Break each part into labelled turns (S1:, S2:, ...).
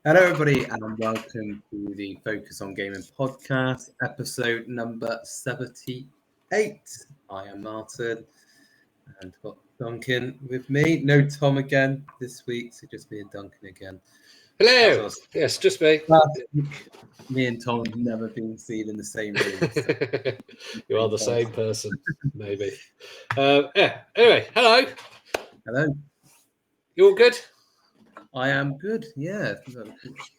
S1: Hello, everybody, and welcome to the Focus on Gaming podcast, episode number 78. I am Martin, and got Duncan with me. No Tom again this week, so just me and Duncan again.
S2: Hello. Yes, just me.
S1: Last week, me and Tom have never been seen in the same room. So
S2: You are the same person, maybe. Anyway, hello.
S1: Hello.
S2: You all good?
S1: I am good. Yeah.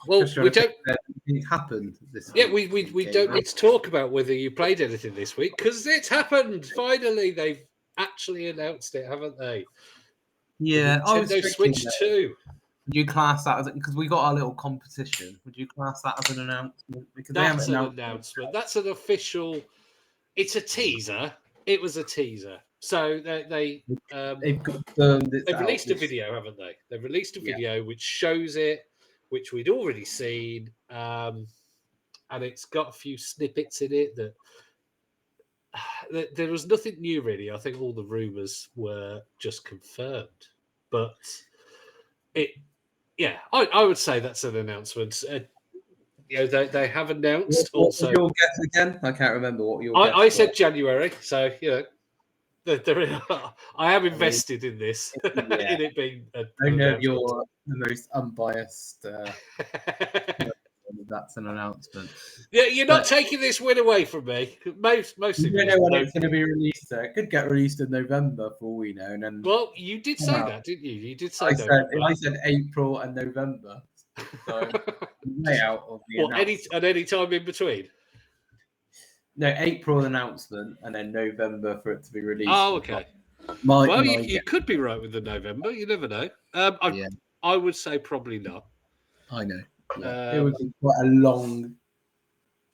S2: Well, we don't.
S1: It happened this
S2: Yeah,
S1: week.
S2: we don't need to talk about whether you played anything this week because it's happened. Finally, they've actually announced it, haven't they?
S1: Yeah,
S2: the Nintendo Switch 2.
S1: Would you class that as because we got our little competition? Would you class that as an announcement? Because
S2: that's an announcement. That's an official. It's a teaser. It was a teaser. So they've
S1: confirmed
S2: they've released a video, haven't they? They've released a video which shows it, which we'd already seen, and it's got a few snippets in it that there was nothing new really. I think all the rumors were just confirmed, but I would say that's an announcement. They have announced
S1: what
S2: also.
S1: Your guess again? I can't remember what your.
S2: I said January, so I am invested in this. In it being.
S1: I know you're the most unbiased. That's an announcement.
S2: Yeah, you're not taking this win away from me. Most of
S1: you don't know when it's going to be released. It could get released in November, for all we know. And then,
S2: well, you did say that, didn't you? You did say
S1: I said April and November. So way out of the
S2: any time in between.
S1: No, April announcement and then November for it to be released.
S2: Oh, okay. You could be right with the November. You never know. I would say probably not.
S1: I know. Yeah. It would be quite a long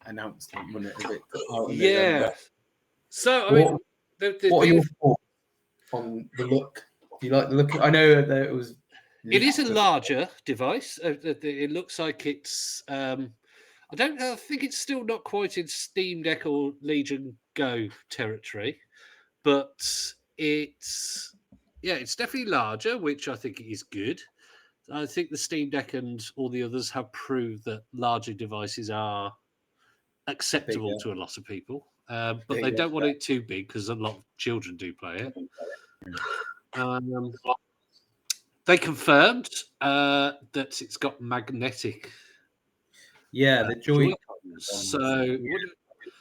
S1: announcement, wouldn't it?
S2: Yeah. So, I mean,
S1: what are your thoughts on the look? Do you like the look? I know that it was.
S2: It is a larger device. It looks like it's. I think it's still not quite in Steam Deck or Legion Go territory, but it's definitely larger, which I think is good. I think the Steam Deck and all the others have proved that larger devices are acceptable to a lot of people, but they don't want it too big because a lot of children do play it. They confirmed that it's got magnetic.
S1: Yeah, the Joy-Cons.
S2: So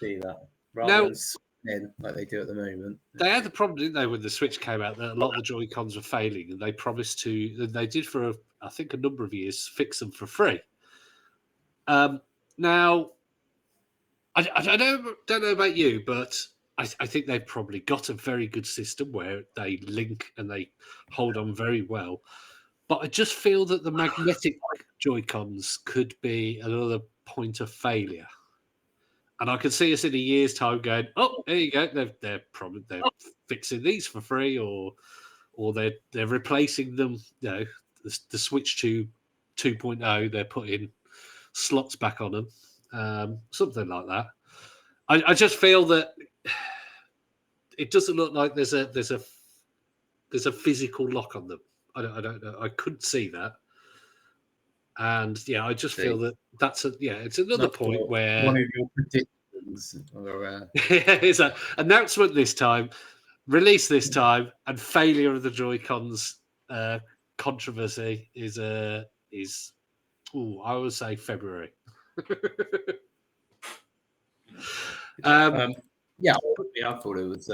S1: see that rather than spin like they do at the moment.
S2: They had the problem, didn't they, when the Switch came out, that a lot of the Joy-Cons were failing, and they promised to. They did for I think a number of years fix them for free. Now, I don't know about you, but I think they've probably got a very good system where they link and they hold on very well. But I just feel that the magnetic Joy-Cons could be another point of failure. And I can see us in a year's time going, oh, there you go. They're fixing these for free, or they're replacing them. You know, the Switch 2.0. They're putting slots back on them, something like that. I just feel that it doesn't look like there's a physical lock on them. I don't know. I couldn't see that. And I just feel that it's another point where
S1: one of your predictions or
S2: it's an announcement this time, release this time, and failure of the Joy-Cons controversy is I would say February.
S1: I thought it was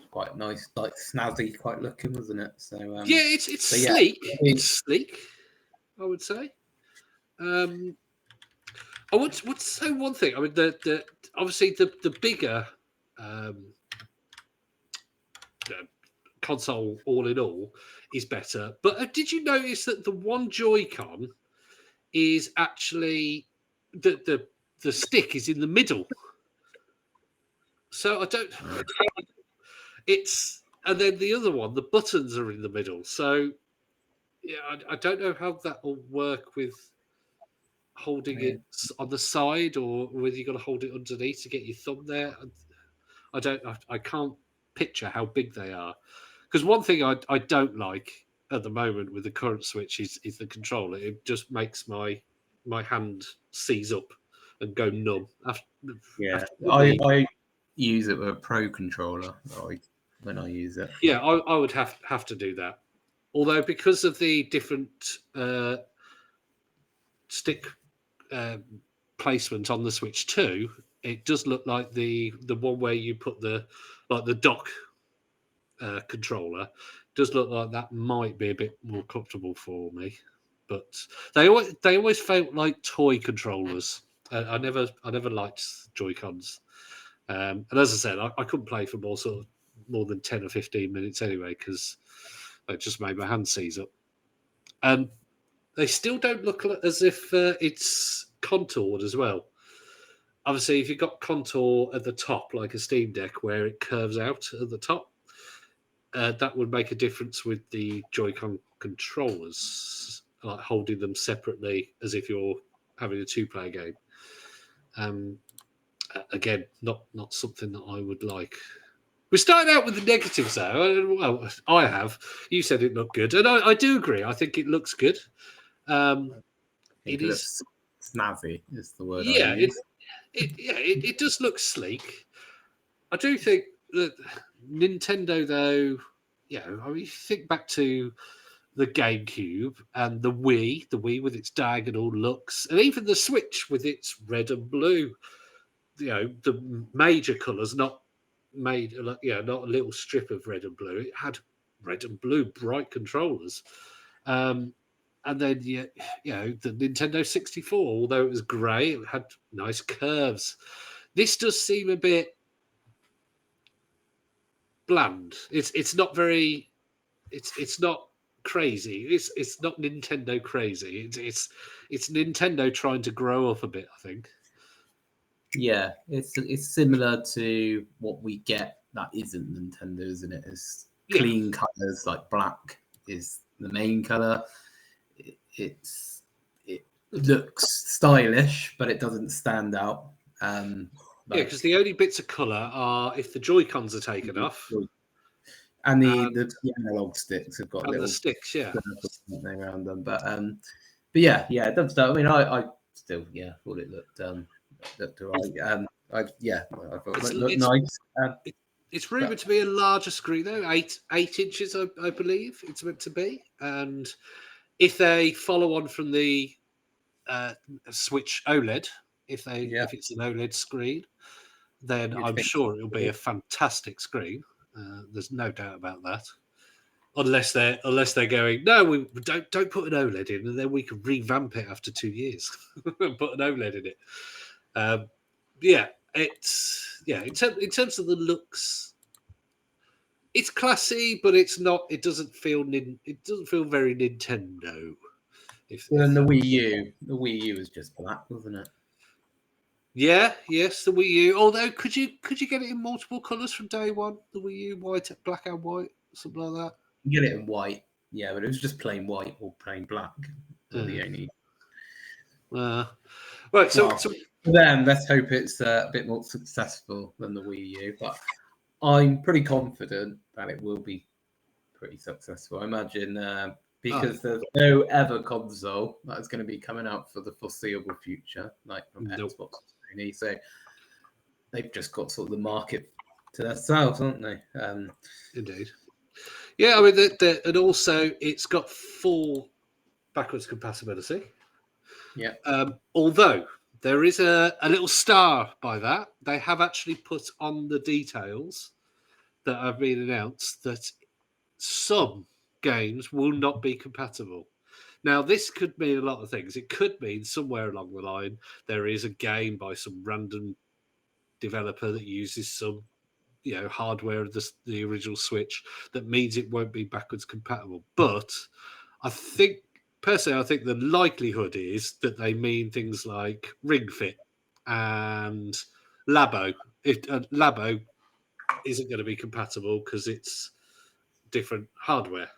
S1: quite nice, like snazzy, quite looking, wasn't it? So
S2: it's sleek. It's sleek, I would say. I would say one thing. I mean, the obviously the bigger console, all in all, is better. But did you notice that the one Joy-Con is actually the stick is in the middle? So I don't. And then the other one, the buttons are in the middle. So I don't know how that will work with holding it on the side, or whether you've got to hold it underneath to get your thumb there. I can't picture how big they are. Because one thing I don't like at the moment with the current Switch is the controller. It just makes my hand seize up and go numb.
S1: Yeah,
S2: After
S1: I use it with a Pro controller when I use it.
S2: yeah, I would have to do that. Although because of the different stick placement on the Switch 2, it does look like the one where you put the dock controller does look like that might be a bit more comfortable for me. But they always felt like toy controllers. I never liked Joy-Cons. And as I said, I couldn't play for more than 10 or 15 minutes anyway because it just made my hand seize up. And they still don't look as if it's contoured as well. Obviously, if you've got contour at the top, like a Steam Deck, where it curves out at the top, that would make a difference with the Joy-Con controllers, like holding them separately as if you're having a two-player game. Again, not something that I would like. We started out with the negatives, though. Well, I have. You said it looked good, and I do agree. I think it looks good. It is
S1: snazzy. Is the word
S2: yeah.
S1: I use.
S2: It does look sleek. I do think that Nintendo, though, I mean, you think back to the GameCube and the Wii with its diagonal looks, and even the Switch with its red and blue. The major colours, not made, not a little strip of red and blue. It had red and blue bright controllers. And then, the Nintendo 64, although it was grey, it had nice curves. This does seem a bit bland. It's not very. It's not crazy. It's not Nintendo crazy. It's Nintendo trying to grow up a bit, I think.
S1: Yeah, it's similar to what we get that isn't Nintendo, isn't it? It's clean colors, like black is the main color. It looks stylish, but it doesn't stand out.
S2: Because the only bits of color are if the Joy-Cons are taken off,
S1: and the analog sticks have got little
S2: the sticks,
S1: around them. But yeah, it does stuff. I mean, I still thought it looked alright. I thought it looked nice.
S2: It's rumored to be a larger screen though, 8 inches, I believe it's meant to be. And if they follow on from the Switch OLED, if it's an OLED screen, then I'm sure it'll be a fantastic screen. There's no doubt about that. Unless they're going, no, we don't put an OLED in, and then we can revamp it after 2 years and put an OLED in it. In terms of the looks, it's classy, but it's not. It doesn't feel very Nintendo.
S1: And the Wii U was just black, wasn't it?
S2: Yeah, yes, the Wii U. Although, could you get it in multiple colours from day one? The Wii U, black and white, something like that.
S1: You get it in white, yeah, but it was just plain white or plain black. The only.
S2: Right, so
S1: then let's hope it's a bit more successful than the Wii U. But I'm pretty confident that it will be pretty successful. I imagine because there's no other console that's going to be coming out for the foreseeable future, like from Xbox and Sony. So they've just got sort of the market to themselves, haven't they?
S2: Indeed. Yeah, I mean, and also it's got full backwards compatibility.
S1: Yeah.
S2: Although there is a little star by that, they have actually put on the details that have been announced that some games will not be compatible. Now, this could mean a lot of things. It could mean somewhere along the line there is a game by some random developer that uses some hardware of the original Switch that means it won't be backwards compatible. But I think the likelihood is that they mean things like Ring Fit and Labo. Labo isn't going to be compatible because it's different hardware.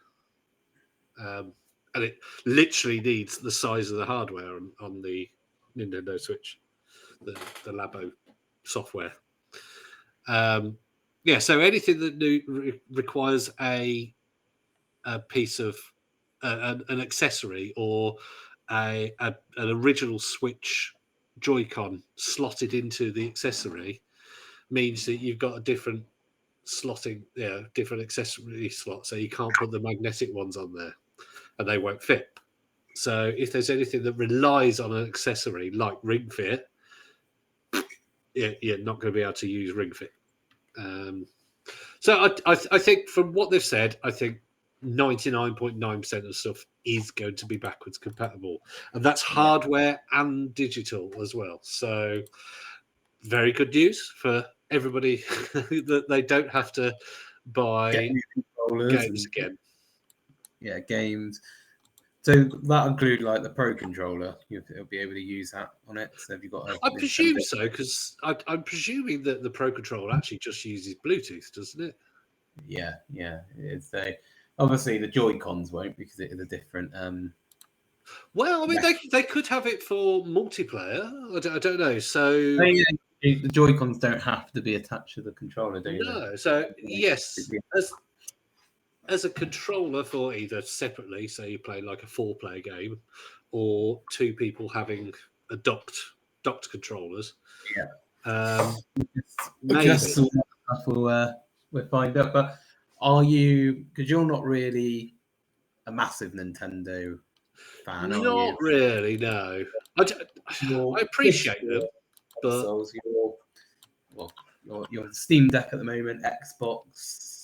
S2: And it literally needs the size of the hardware on the Nintendo Switch, the Labo software. So anything that requires a piece of an accessory or an original Switch Joy-Con slotted into the accessory means that you've got a different slotting, different accessory slot, so you can't put the magnetic ones on there, and they won't fit. So if there's anything that relies on an accessory like Ring Fit, you're not going to be able to use Ring Fit. So I think from what they've said, I think 99.9% of stuff is going to be backwards compatible, and that's hardware and digital as well. So very good news for everybody that they don't have to buy games again.
S1: Yeah, games. So that include like the Pro controller. You'll be able to use that on it. So have you got?
S2: I presume so, because I'm presuming that the Pro controller actually just uses Bluetooth, doesn't it?
S1: Yeah. It's obviously the Joy-Cons won't, because it is a different.
S2: Well, I mean, they could have it for multiplayer. I don't know. So
S1: the Joy-Cons don't have to be attached to the controller, do they?
S2: No. So yes, as a controller for either separately, so you play like a 4-player game, or 2 people having a docked controllers.
S1: Yeah.
S2: Maybe.
S1: Just we'll find out. But are you? Because you're not really a massive Nintendo fan, are you?
S2: Not really. No. I appreciate them, but
S1: your Steam Deck at the moment, Xbox.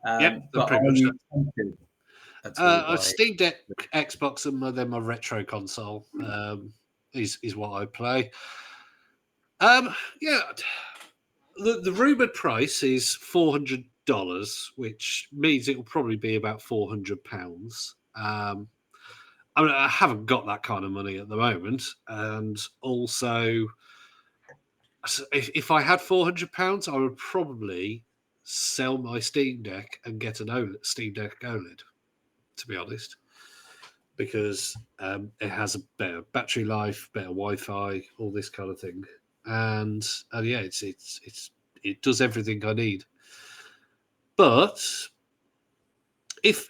S2: but
S1: are you tempted at all by
S2: Steam Deck, Xbox, and then my retro console is what I play. The rumored price is $400, which means it will probably be about £400. I mean, I haven't got that kind of money at the moment, and also, if I had £400, I would probably sell my Steam Deck and get an Steam Deck OLED, to be honest, because it has a better battery life, better Wi-Fi, all this kind of thing, and yeah, it does everything I need. But if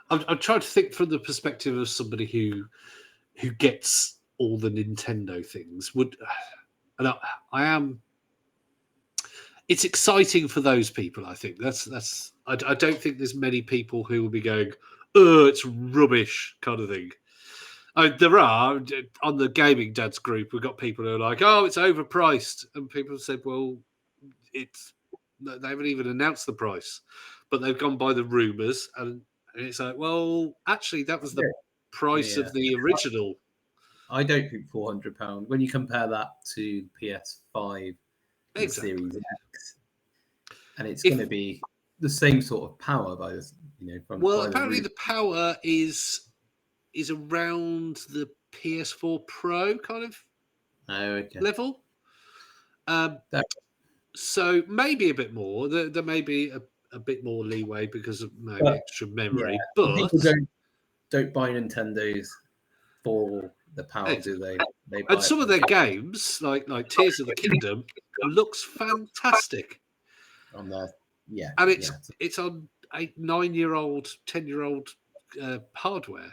S2: I'm trying to think from the perspective of somebody who gets all the Nintendo things, and I am. It's exciting for those people. I think that's. I don't think there's many people who will be going, "Oh, it's rubbish," kind of thing. There are on the Gaming Dads group. We've got people who are like, "Oh, it's overpriced," and people said, "Well, they haven't even announced the price, but they've gone by the rumors," and it's like, well, actually, that was the price of the original.
S1: I don't think £400 when you compare that to PS5 and Series X, and it's going to be the same sort of power by this,
S2: apparently the power is around the PS4 Pro kind of level. So maybe a bit more. There may be a bit more leeway because of maybe extra memory. But
S1: people don't buy Nintendos for the power, do they?
S2: And some of their games, like Tears of the Kingdom, looks fantastic.
S1: On there,
S2: and it's on 9-year-old, 10-year-old hardware.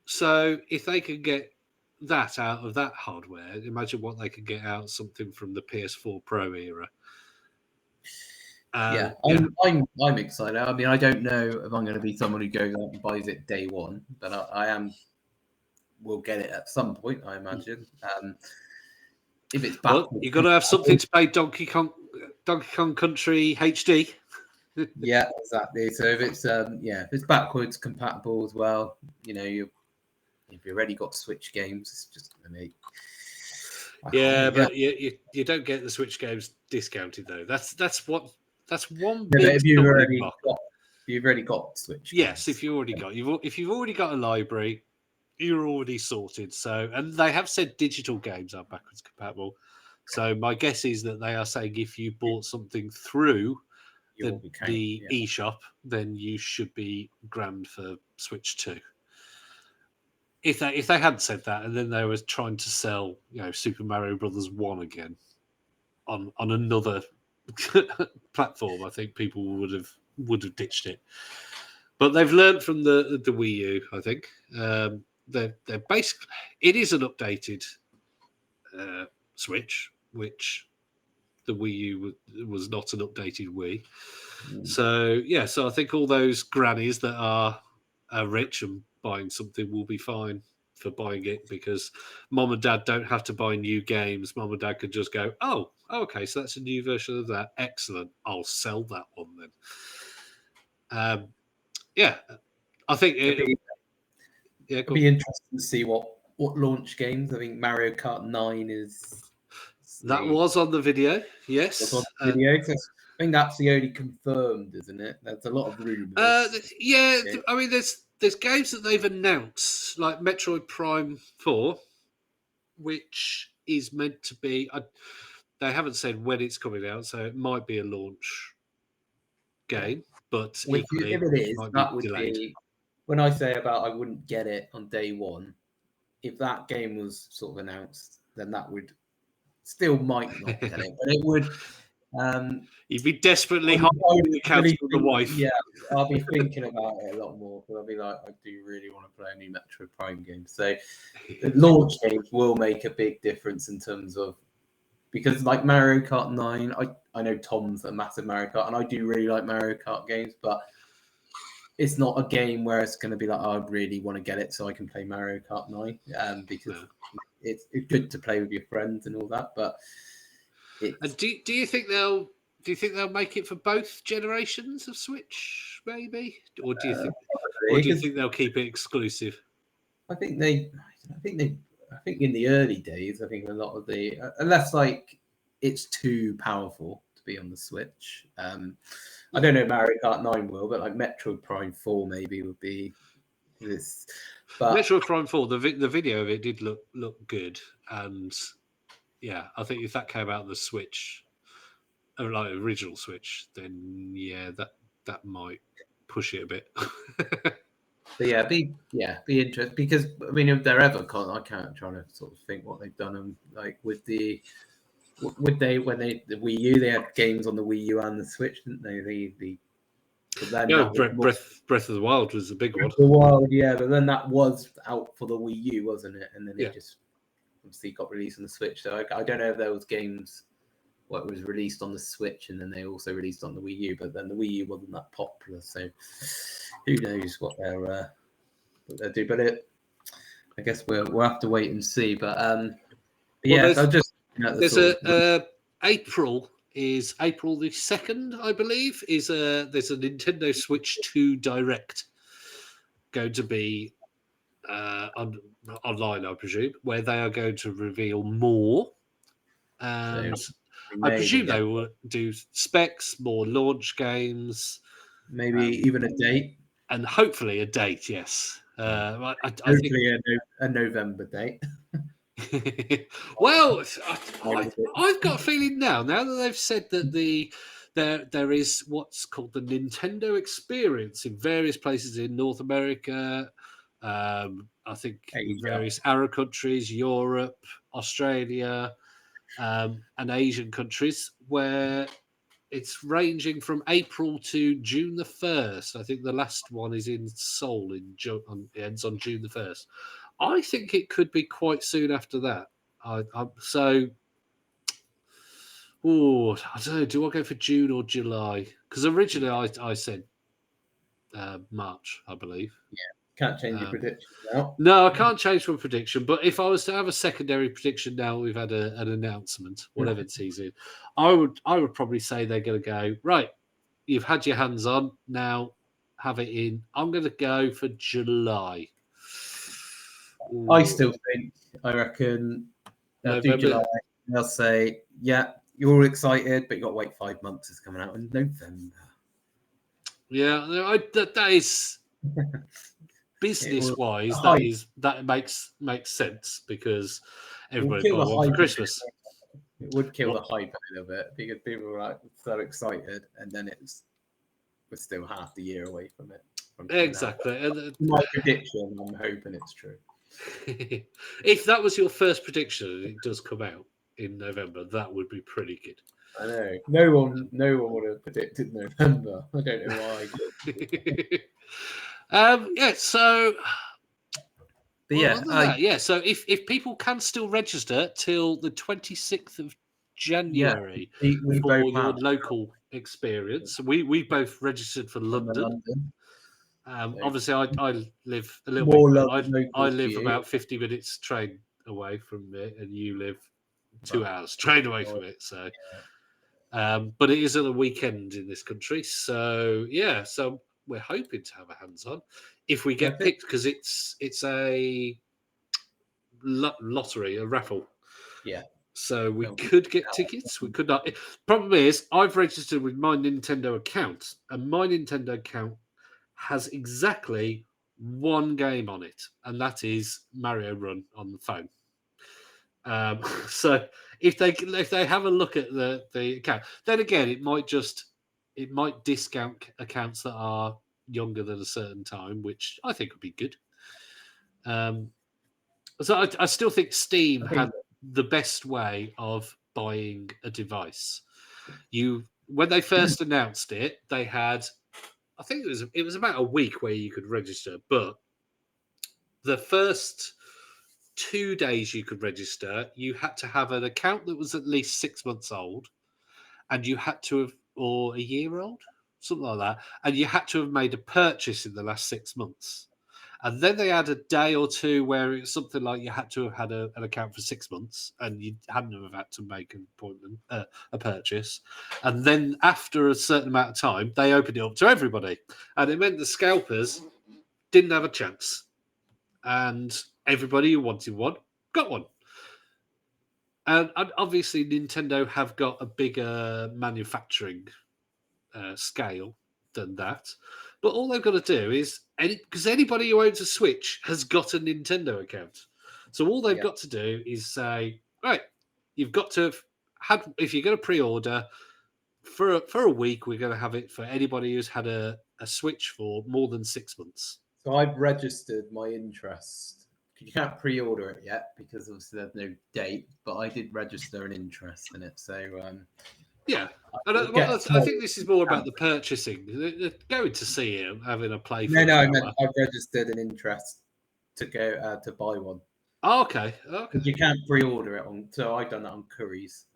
S2: So if they can get that out of that hardware, imagine what they could get out of something from the PS4 Pro era.
S1: I'm excited. I mean, I don't know if I'm going to be someone who goes out and buys it day one, but I am. We'll get it at some point, I imagine. If it's backwards,
S2: you've got to have something to play Donkey Kong Country HD.
S1: Yeah, exactly. So if it's backwards compatible as well, if you've already got Switch games, it's just going to make.
S2: But you don't get the Switch games discounted though. That's one
S1: big. If you've already got Switch.
S2: Yes, games. If you've already got a library, you're already sorted. So, and they have said digital games are backwards compatible. So my guess is that they are saying if you bought something through the eShop, then you should be grand for Switch 2. If they hadn't said that, and then they were trying to sell, Super Mario Brothers 1 again on another platform, I think people would have ditched it. But they've learned from the Wii U, I think. They're basically, it is an updated Switch, which the Wii U was not an updated Wii. So I think all those grannies that are rich and buying something will be fine for buying it, because mom and dad don't have to buy new games. Mom and dad could just go, oh, okay, so that's a new version of that. Excellent. I'll sell that one then. I think
S1: it'd be interesting to see what launch games. I think Mario Kart 9 is.
S2: That was on the video, yes.
S1: On the video. I think that's the only confirmed, isn't it? There's a lot of rumours.
S2: I mean, there's games that they've announced, like Metroid Prime 4, which is meant to be. They haven't said when it's coming out, so it might be a launch game. But
S1: if it is, that would
S2: delayed.
S1: be. When I say about I wouldn't get it on day one, if that game was sort of announced, then that would still might not get it, but it would.
S2: You'd be desperately holding the couch with the wife.
S1: Yeah, I'll be thinking about it a lot more, because I'll be like, I do really want to play a new Metroid Prime game. So the launch games will make a big difference in terms of, because like Mario Kart 9, I know Tom's a massive Mario Kart, and I do really like Mario Kart games, but it's not a game where it's going to be like, oh, I really want to get it so I can play Mario Kart 9, because it's good to play with your friends and all that. But
S2: do you think they'll make it for both generations of Switch, maybe, or do you think they'll keep it exclusive?
S1: I think in the early days, I think a lot of the, unless like it's too powerful to be on the Switch. I don't know if Mario Kart 9 will, but like Metroid Prime 4 maybe would be this. But
S2: Metroid Prime 4, the video of it did look good, and yeah, I think if that came out on the Switch, like original Switch, then that might push it a bit.
S1: But be interesting, because I mean, if they're ever I can't try to sort of think what they've done, and like with the Wii U, they had games on the Wii U and the Switch, didn't they?
S2: Breath of the Wild was a big one.
S1: The Wild, yeah, but then that was out for the Wii U, wasn't it? And then it just obviously got released on the Switch. So I don't know if there was games what was released on the Switch and then they also released on the Wii U, but then the Wii U wasn't that popular. So who knows what they'll do? But I guess we'll have to wait and see. But
S2: April is April the 2nd, I believe. There's a Nintendo Switch 2 Direct going to be online, I presume, where they are going to reveal more. And I presume they will do specs, more launch games,
S1: maybe even a date,
S2: and hopefully a date. Yes,
S1: I think a November date.
S2: Well, I've got a feeling now that they've said that there is what's called the Nintendo Experience in various places in North America. I think in various Arab countries, Europe, Australia, and Asian countries, where it's ranging from April to June the 1st. I think the last one is in Seoul it ends on June the 1st. I think it could be quite soon after that. I don't know. Do I go for June or July? Because originally I said March, I believe.
S1: Yeah, can't change your prediction now.
S2: No, I can't change my prediction. But if I was to have a secondary prediction now, we've had an announcement, whatever it's in. I would probably say they're going to go right. You've had your hands on, now have it in. I'm going to go for July.
S1: Ooh. I reckon they'll do July. They'll say, yeah, you're all excited, but you got to wait 5 months. It's coming out in November.
S2: Yeah, that is business-wise. That makes sense, because everybody buys one for Christmas.
S1: It would kill the hype a little bit, because people were like so excited, and then we're still half the year away from it.
S2: Exactly. And
S1: my prediction, I'm hoping it's true.
S2: If that was your first prediction and it does come out in November, that would be pretty good.
S1: I know. No one would have predicted November. I don't know why.
S2: Yeah. So,
S1: But
S2: well,
S1: yeah,
S2: other than that, yeah. So if people can still register till the 26th of January
S1: we
S2: for
S1: both
S2: your
S1: have
S2: local experience, we both registered for
S1: in
S2: London.
S1: London. So
S2: Obviously, I live a little
S1: more
S2: bit.
S1: London
S2: I
S1: local for
S2: live
S1: you.
S2: about 50 minutes train away from it, and you live 2 hours train away from it. So, but it is on a weekend in this country, so yeah. So we're hoping to have a hands-on if we get picked, because it's a lottery, a raffle.
S1: Yeah.
S2: So we could get tickets. We could not. Problem is, I've registered with my Nintendo account, and my Nintendo account has exactly one game on it, and that is Mario Run on the phone. So if they have a look at the account, then again it might discount accounts that are younger than a certain time, which I think would be good. So I still think Steam had the best way of buying a device. When they first announced it, they had, I think it was about a week where you could register, but the first 2 days you could register, you had to have an account that was at least 6 months old, and you had to have, or a year old, something like that, and you had to have made a purchase in the last 6 months. And then they had a day or two where it's something like you had to have had an account for 6 months, and you hadn't have had to make an appointment, a purchase. And then after a certain amount of time, they opened it up to everybody, and it meant the scalpers didn't have a chance, and everybody who wanted one got one. And obviously, Nintendo have got a bigger manufacturing scale than that. But all they've got to do is, because anybody who owns a Switch has got a Nintendo account. So all they've got to do is say, right, you've got to have had, if you're going to pre-order for a week, we're going to have it for anybody who's had a Switch for more than 6 months.
S1: So I've registered my interest. You can't pre-order it yet because obviously there's no date, but I did register an interest in it. So
S2: yeah, and I think this is more about the purchasing. Going to see it, having a play.
S1: No, I meant I've registered an interest to go to buy one.
S2: Oh, okay.
S1: You can't pre-order it on. So I've done that on Curry's.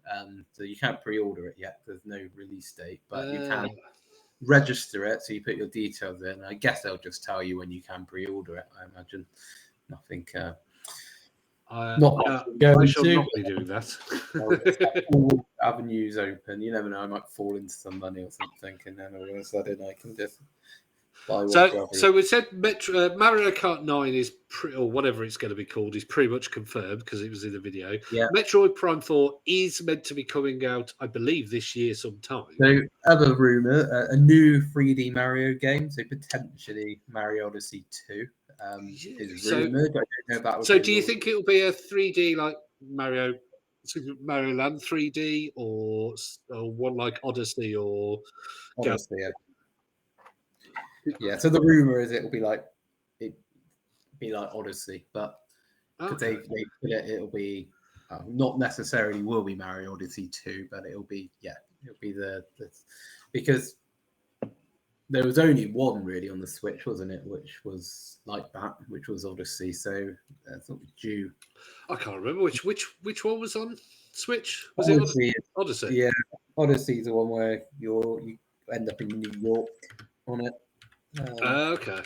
S1: So you can't pre-order it yet. There's no release date, but you can register it. So you put your details in. I guess they'll just tell you when you can pre-order it. I imagine nothing.
S2: I shall
S1: to.
S2: not be doing that.
S1: All avenues open. You never know. I might fall into some money or something, and then all of a sudden I can just buy one.
S2: So we said Mario Kart 9 is or whatever it's going to be called is pretty much confirmed because it was in the video.
S1: Yeah.
S2: Metroid Prime 4 is meant to be coming out, I believe, this year sometime.
S1: So other rumor, a new 3D Mario game, so potentially Mario Odyssey 2 is rumored. I don't know about.
S2: So do you think it will be a 3D like Mario Land 3D or one like Odyssey or
S1: Odyssey? Yeah. So the rumor is it'll be like Odyssey, but because they put it, it'll be not necessarily will be Mario Odyssey 2, but it'll be the because there was only one really on the Switch, wasn't it? Which was like that, which was Odyssey. So that's not due.
S2: I can't remember which one was on Switch. Was
S1: Odyssey,
S2: it Odyssey?
S1: Yeah, Odyssey is the one where you end up in New York on it.
S2: Okay.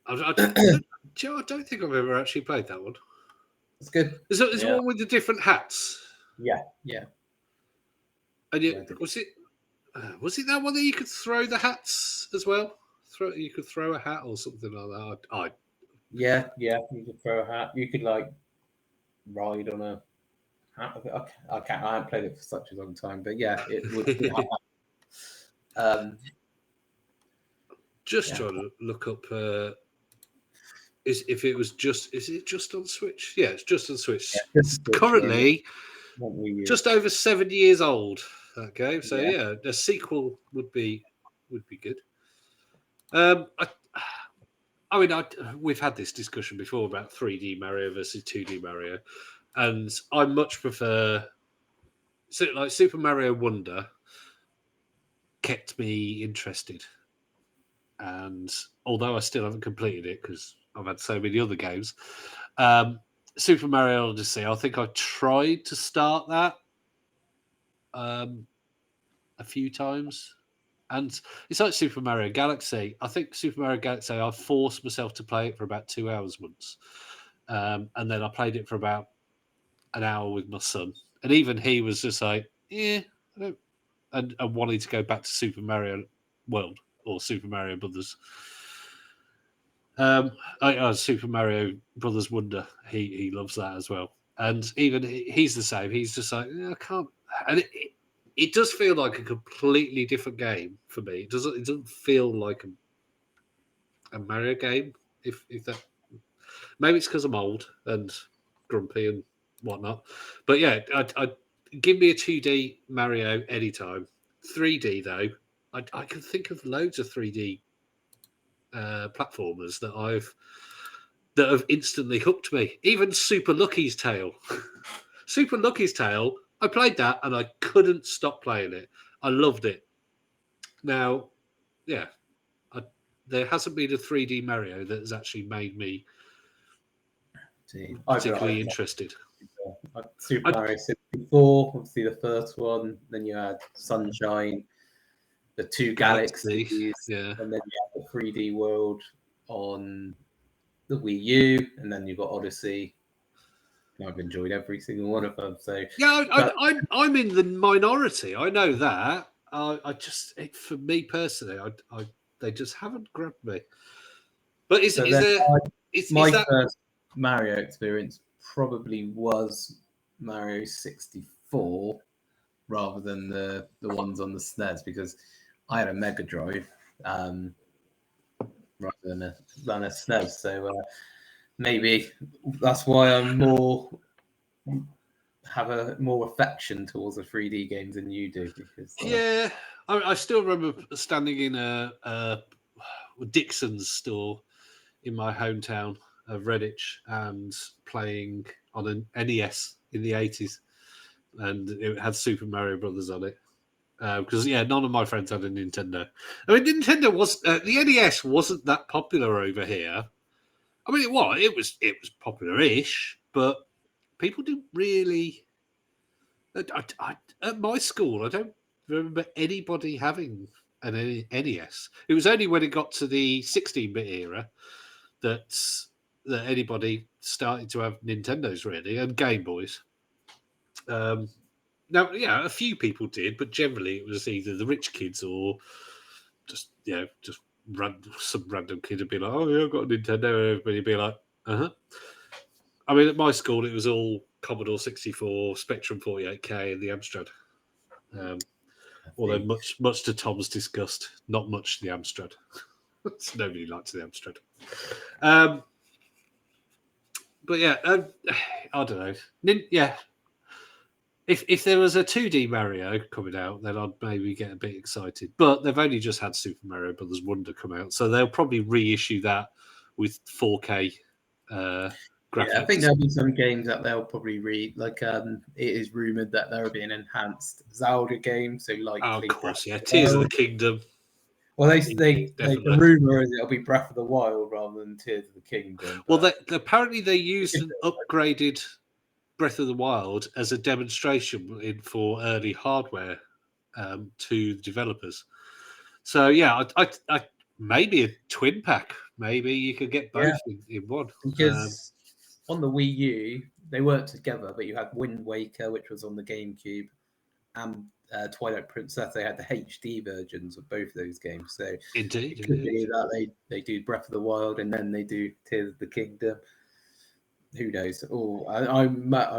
S2: I don't think I've ever actually played that one.
S1: It's good.
S2: Is it one with the different hats?
S1: Yeah.
S2: And was it that one that you could throw the hats as well? You could throw a hat or something like that.
S1: Yeah. You could throw a hat. You could like ride on a hat. I haven't played it for such a long time, but yeah, it would.
S2: Just trying to look up. Is it just on Switch? Yeah, it's just on Switch. Yeah, it's currently just over 7 years old. That game, so yeah, a sequel would be good. We've had this discussion before about 3D Mario versus 2D Mario, and I much prefer so like Super Mario Wonder kept me interested, and although I still haven't completed it because I've had so many other games, Super Mario Odyssey, I think I tried to start that a few times. And it's like Super Mario Galaxy. I think Super Mario Galaxy, I forced myself to play it for about 2 hours once. And then I played it for about an hour with my son. And even he was just like, I don't, and wanting to go back to Super Mario World or Super Mario Brothers. Super Mario Brothers Wonder. He loves that as well. And even he's the same. He's just like, I can't. And it does feel like a completely different game for me. It doesn't feel like a Mario game. If that, maybe it's because I'm old and grumpy and whatnot. But yeah, I give me a 2D Mario anytime. 3D though, I can think of loads of 3D platformers that have instantly hooked me. Even Super Lucky's Tale. Super Lucky's Tale, I played that and I couldn't stop playing it. I loved it. Now, yeah, there hasn't been a 3D Mario that has actually made me particularly interested.
S1: Super Mario 64, obviously the first one. Then you had Sunshine, the two Galaxies,
S2: yeah,
S1: and then you have the 3D World on the Wii U, and then you've got Odyssey. I've enjoyed every single one of them. So
S2: yeah, I'm in the minority. I know that. For me personally, they just haven't grabbed me. But is that
S1: first Mario experience probably was Mario 64 rather than the ones on the SNES, because I had a Mega Drive rather than a SNES. So maybe that's why I'm have a more affection towards the 3D games than you do. Because
S2: yeah, I still remember standing in a Dixon's store in my hometown of Redditch and playing on an NES in the 80s, and it had Super Mario Brothers on it. Because none of my friends had a Nintendo. I mean, Nintendo was the NES wasn't that popular over here. I mean, it was popular-ish, but people didn't really. At my school, I don't remember anybody having an NES. It was only when it got to the 16-bit era that anybody started to have Nintendos, really, and Game Boys. Now, a few people did, but generally it was either the rich kids or just some random kid would be like, "Oh yeah, I've got a Nintendo," and everybody would be like, "Uh-huh." I mean, at my school, it was all Commodore 64, Spectrum 48K, and the Amstrad. Although much to Tom's disgust, not much to the Amstrad. Nobody liked the Amstrad. But yeah, I don't know. If there was a 2D Mario coming out, then I'd maybe get a bit excited. But they've only just had Super Mario Brothers Wonder come out, so they'll probably reissue that with 4K graphics.
S1: Yeah, I think there'll be some games that they'll probably it is rumored that there will be an enhanced Zelda game. So
S2: of course, Tears of the Kingdom.
S1: Well, the rumor is it'll be Breath of the Wild rather than Tears of the Kingdom.
S2: Well, apparently they used an upgraded Breath of the Wild as a demonstration for early hardware to the developers. So I maybe a twin pack. Maybe you could get both in one.
S1: Because on the Wii U they worked together, but you had Wind Waker, which was on the GameCube, and Twilight Princess. They had the HD versions of both those games. So
S2: indeed,
S1: it could be that they do Breath of the Wild and then they do Tears of the Kingdom. Who knows? I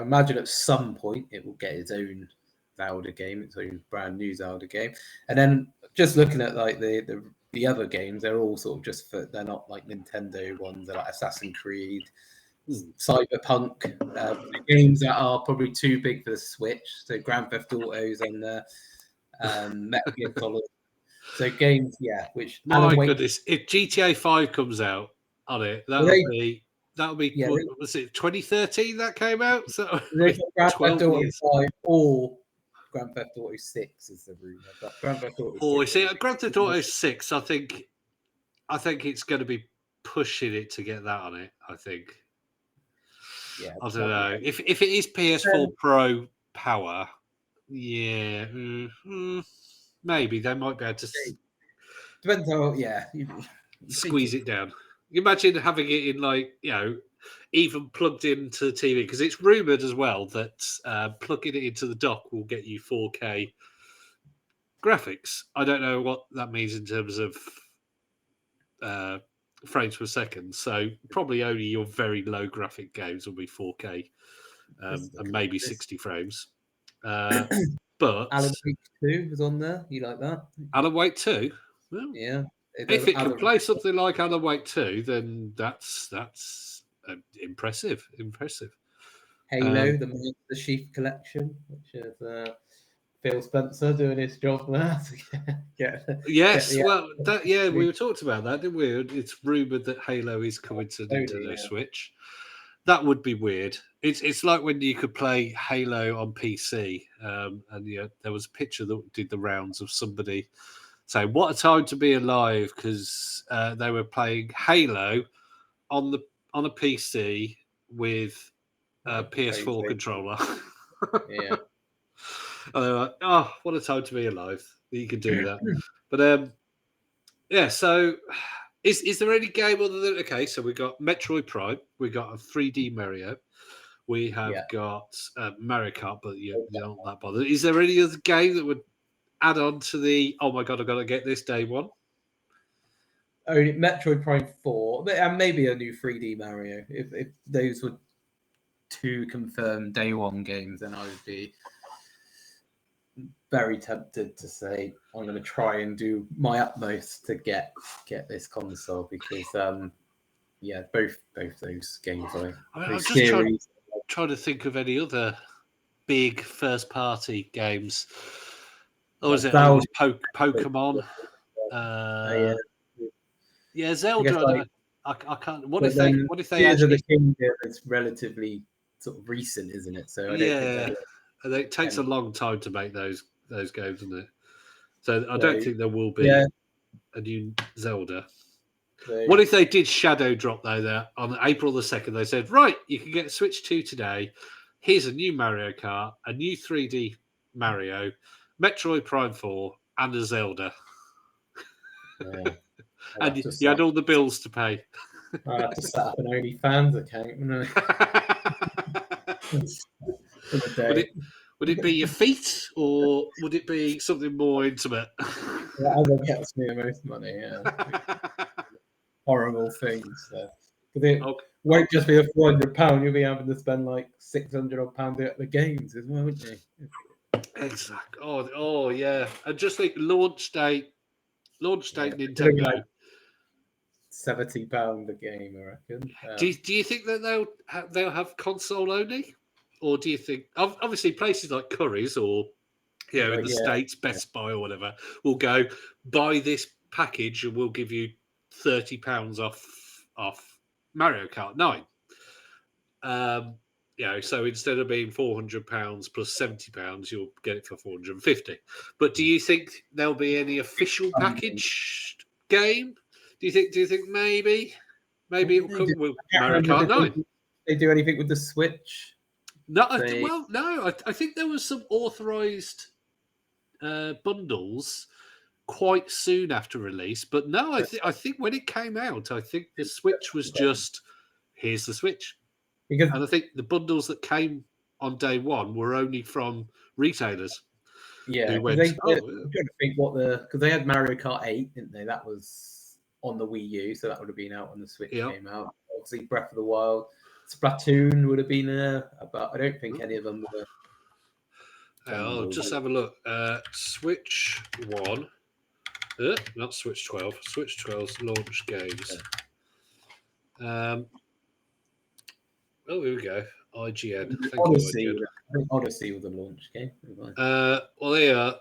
S1: imagine at some point it will get its own Zelda game, its own brand new Zelda game. And then just looking at like the other games, they're all sort of they're not like Nintendo ones. They're like Assassin's Creed, Cyberpunk, games that are probably too big for the Switch. So Grand Theft Autos and Metal Gear Solid. So games, which
S2: my goodness, if GTA 5 comes out on it, that'll be was it 2013 that came out? So
S1: Grand Theft Auto 5 or Grand Theft Auto 6 is the rumor, but Grand Theft Auto 6.
S2: Oh, you see, Grand Theft Auto 6, I think it's going to be pushing it to get that on it. I think.
S1: Yeah,
S2: I don't know if it is PS4 Pro power. Yeah, maybe they might be able to
S1: depends how. Yeah,
S2: squeeze it down. You imagine having it in even plugged into the TV, because it's rumored as well that plugging it into the dock will get you 4K graphics. I don't know what that means in terms of frames per second. So probably only your very low graphic games will be 4K and maybe 60 frames. But
S1: Alan Wake 2 was on there. You like that?
S2: Alan Wake 2? Well,
S1: yeah.
S2: If it can play something like Alan Wake 2, then that's impressive.
S1: Halo, the Chief Collection, which is Phil Spencer doing his job there.
S2: We were talking about that, didn't we? It's rumoured that Halo is coming to Nintendo Switch. That would be weird. It's like when you could play Halo on PC, and there was a picture that did the rounds of somebody saying, "What a time to be alive," because they were playing Halo on a PC with a PS4 controller.
S1: Yeah.
S2: And they're like, "Oh, what a time to be alive that you could do that." But yeah. So, is there any game other than so we got Metroid Prime, we got a 3D Mario, we have got Mario Kart, but you're not that bothered. Is there any other game that would add on to the oh my god, I've got to get this day one?
S1: Only Metroid Prime 4, and maybe a new 3D Mario. If those were two confirmed day one games, then I would be very tempted to say I'm going to try and do my utmost to get this console, because both those games
S2: I'm just trying to think of any other big first party games. Or is it Pokemon? Zelda. I can't. What if they
S1: actually? The Kingdom is relatively sort of recent, isn't it? So I don't think
S2: it takes a long time to make those games, doesn't it? So I don't think there will be a new Zelda. So, what if they did Shadow Drop though? There on April the 2nd, they said, right, you can get Switch 2 today. Here's a new Mario Kart, a new 3D Mario, Metroid Prime 4, and a Zelda.
S1: Yeah.
S2: And you had all the bills to pay.
S1: I have to set up an OnlyFans account, wouldn't
S2: I? Would it be your feet, or would it be something more intimate?
S1: Whatever gets me the most money, horrible things. It won't just be a £400, you'll be having to spend like £600 at the games as well, wouldn't you?
S2: Exactly. Oh yeah. And just think launch date Nintendo.
S1: Like £70 a game, I reckon.
S2: Do you think that they'll have console only? Or do you think obviously places like Curry's or in the States, Best Buy or whatever, will go buy this package and we'll give you £30 off Mario Kart 9. So instead of being £400 plus £70, you'll get it for £450. But do you think there'll be any official packaged game? Do you think maybe it'll come with Mario Kart 9?
S1: They do anything with the Switch?
S2: No, I think there was some authorized bundles quite soon after release, but no, I think when it came out, I think the Switch was just here's the Switch, and I think the bundles that came on day one were only from retailers.
S1: Yeah, I'm trying to think because they had Mario Kart 8, didn't they? That was on the Wii U, so that would have been out when the Switch came out. Obviously, Breath of the Wild. Splatoon would have been there, but I don't think any of them were.
S2: I'll just have a look. Switch 1. Not Switch 12. Switch 12's launch games. Here we go. IGN.
S1: Odyssey. I think Odyssey was a launch game.
S2: They are.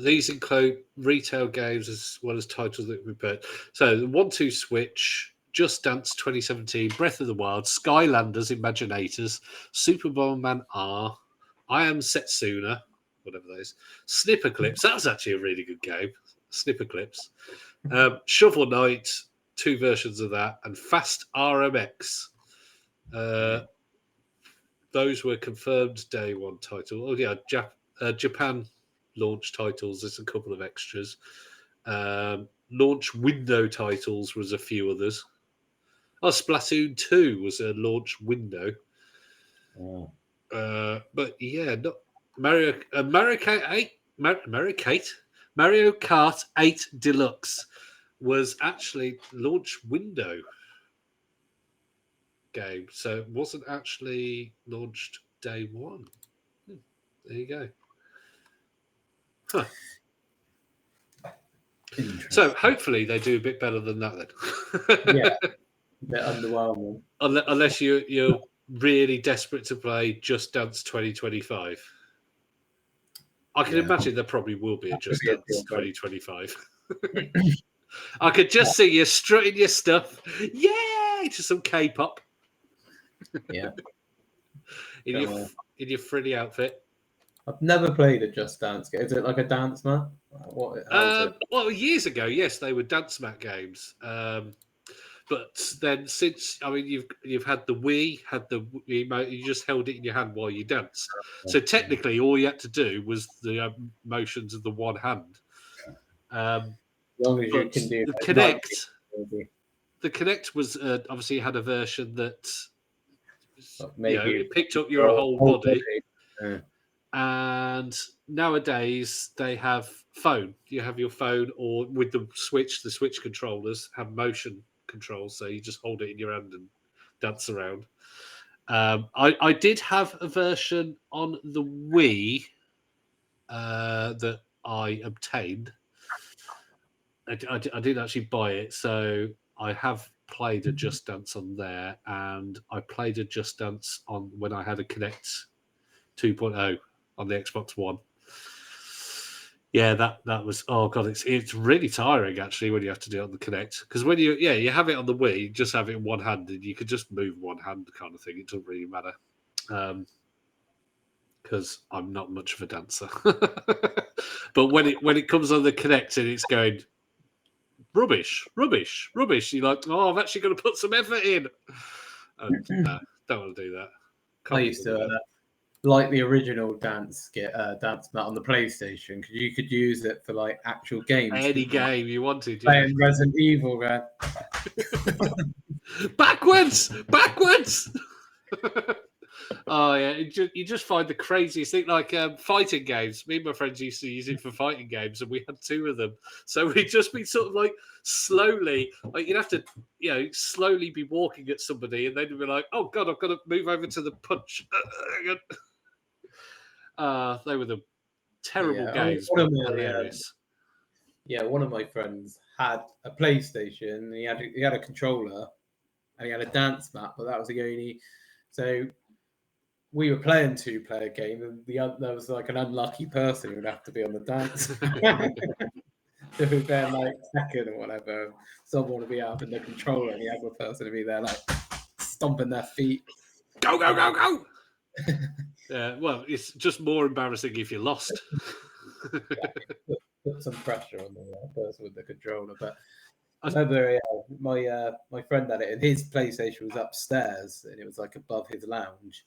S2: These include retail games as well as titles that we put. So the 1-2 Switch, Just Dance 2017, Breath of the Wild, Skylanders Imaginators, Super Bomberman R, I Am Setsuna, whatever that is. Snipper Clips. That was actually a really good game. Snipper Clips. Shovel Knight, 2 versions of that, and Fast RMX. Those were confirmed day one title. Oh yeah, Japan launch titles. There's a couple of extras. Launch window titles was a few others. Oh, Splatoon 2 was a launch window.
S1: Oh.
S2: But yeah, not Mario Kart 8 Deluxe was actually launch window game, so it wasn't actually launched day one. There you go. Huh. So hopefully they do a bit better than that then.
S1: Yeah, a bit underwhelming.
S2: Unless you're really desperate to play Just Dance 2025. I can imagine there probably will be a Just Dance 2025. I could just see you strutting your stuff. Yay! To some K-pop.
S1: Yeah.
S2: in your frilly outfit.
S1: I've never played a Just Dance game. Is it like a dance mat?
S2: Well, years ago, yes, they were dance mat games. But then since you've had the Wii, you just held it in your hand while you danced. So technically, all you had to do was the motions of the one hand.
S1: As long as you can do
S2: the Kinect. The Kinect was obviously had a version that it picked up your whole body.
S1: Yeah.
S2: And nowadays they have phone. You have your phone, or with the Switch controllers have motion controls, so you just hold it in your hand and dance around. I did have a version on the Wii that I obtained. I didn't actually buy it, so I have played a Just Dance on there, and I played a Just Dance on when I had a Kinect 2.0 on the Xbox One. Yeah, that was, oh god, it's really tiring actually when you have to do it on the Kinect, because when you have it on the Wii, you just have it in one hand and you could just move one hand kind of thing. It doesn't really matter, because I'm not much of a dancer. But when it comes on the Kinect and it's going rubbish, you're like, oh, I've actually got to put some effort in. And no, don't want to do that.
S1: I used to like the original dance mat on the PlayStation, because you could use it for like actual games.
S2: Any game you wanted.
S1: Playing Resident Evil, man.
S2: Backwards. Oh yeah, you just find the craziest thing, like fighting games. Me and my friends used to use it for fighting games, and we had 2 of them. So we'd just be sort of like slowly, like you'd have to, slowly be walking at somebody, and they'd be like, "Oh God, I've got to move over to the punch." They were the terrible games, but hilarious.
S1: One of my friends had a PlayStation, and he had a controller, and he had a dance mat, but that was the only. So we were playing 2-player game, and there was like an unlucky person who would have to be on the dance. If we're there like second or whatever, someone would be out in the controller, and the other person would be there like stomping their feet.
S2: Go! Yeah, well, it's just more embarrassing if you're lost.
S1: Put some pressure on the person with the controller. But I remember my friend had it, and his PlayStation was upstairs, and it was like above his lounge,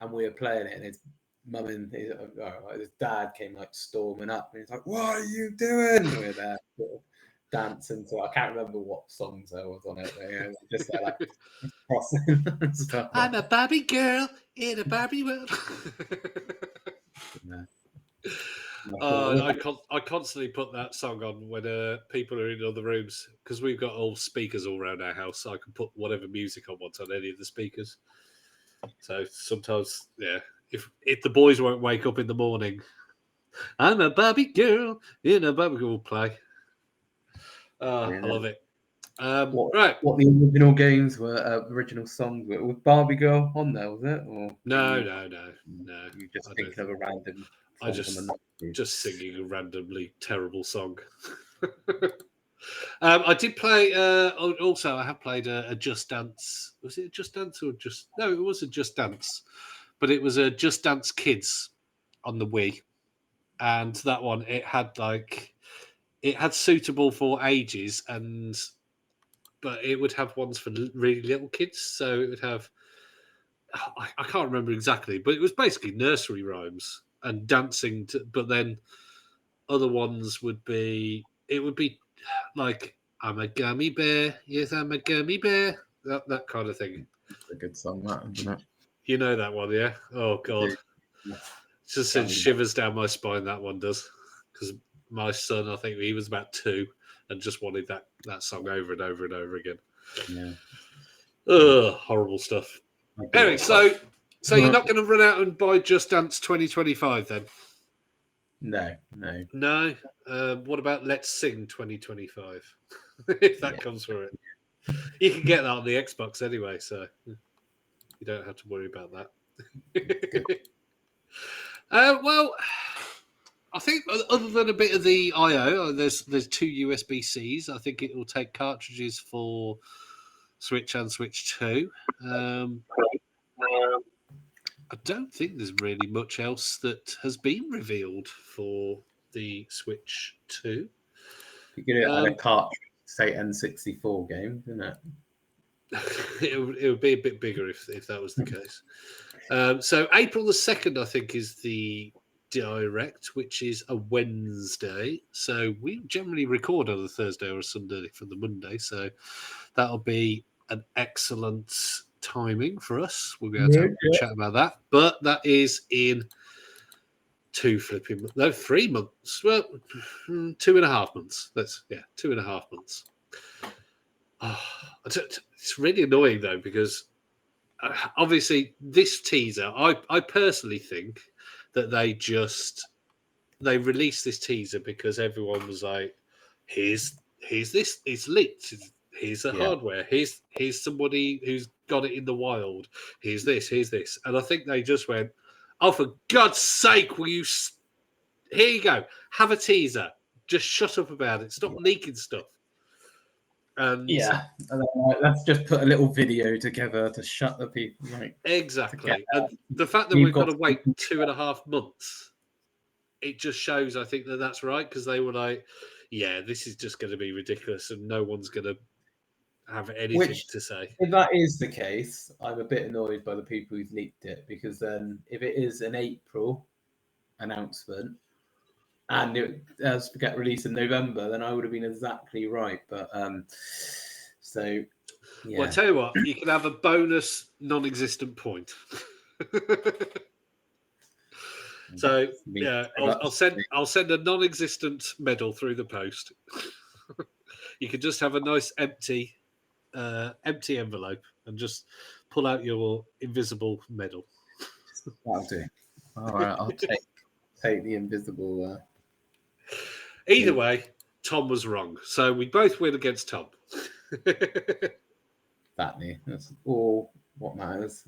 S1: and we were playing it, and his mum and his dad came like storming up, and he's like, "What are you doing?" And we're there sort of dancing to, I can't remember what songs there was on it, but just like crossing and stuff.
S2: I'm a Barbie girl in a Barbie world. I constantly put that song on when people are in other rooms, because we've got all speakers all around our house, so I can put whatever music I want on any of the speakers. So sometimes, if the boys won't wake up in the morning, I'm a Barbie girl in a Barbie girl play. I love it.
S1: What the original games were, original songs were? Was Barbie Girl on there, was it? Or
S2: no.
S1: You just thinking of a random.
S2: I just singing a randomly terrible song. I did play. Also, I have played a Just Dance. Was it a Just Dance or just? No, it was a Just Dance. but it was a Just Dance Kids on the Wii, and that one it had suitable for ages, but it would have ones for really little kids. So it would have, I can't remember exactly, but it was basically nursery rhymes and dancing. But then other ones would be like, I'm a gummy bear. Yes, I'm a gummy bear. That kind of thing.
S1: It's a good song, that, isn't it?
S2: You know that one, yeah? Oh, God.
S1: Yeah.
S2: It just sends shivers down my spine, that one does. Because my son, I think he was about 2 and just wanted that song over and over and over again.
S1: Yeah.
S2: Ugh, horrible stuff. Anyway, so you're not going to run out and buy Just Dance 2025 then?
S1: No.
S2: What about Let's Sing 2025? If that comes for it. You can get that on the Xbox anyway, so you don't have to worry about that. Well, I think other than a bit of the I/O, there's 2 USB-Cs. I think it will take cartridges for Switch and Switch 2. I don't think there's really much else that has been revealed for the Switch 2.
S1: You could add a cartridge, say N64 game, isn't it?
S2: It would be a bit bigger if that was the case. So April the 2nd, I think, is the Direct, which is a Wednesday. So we generally record on a Thursday or a Sunday for the Monday. So that'll be an excellent timing for us. We'll be able to have a chat about that. But that is in 3 months. Well, 2.5 months. 2.5 months. It's really annoying though, because obviously this teaser, I personally think that they released this teaser because everyone was like, here's this, it's leaked, here's the hardware, here's somebody who's got it in the wild, here's this, and I think they just went, oh, for God's sake, will you here you go, have a teaser, just shut up about it, stop leaking stuff. And
S1: let's just put a little video together to shut the people.
S2: Exactly. And the fact that we've got to wait 2.5 months, it just shows, I think, that that's right, because they were like, yeah, this is just going to be ridiculous and no one's going to have anything to say.
S1: If that is the case, I'm a bit annoyed by the people who've leaked it, because then if it is an April announcement and it has to get released in November, then I would have been exactly right. But well,
S2: I tell you what, you can have a bonus non-existent point. So I'll send a non-existent medal through the post. You can just have a nice empty envelope and just pull out your invisible medal.
S1: That'll do. All right, I'll take the invisible.
S2: Either way, Tom was wrong, so we both win against Tom.
S1: That's all what matters.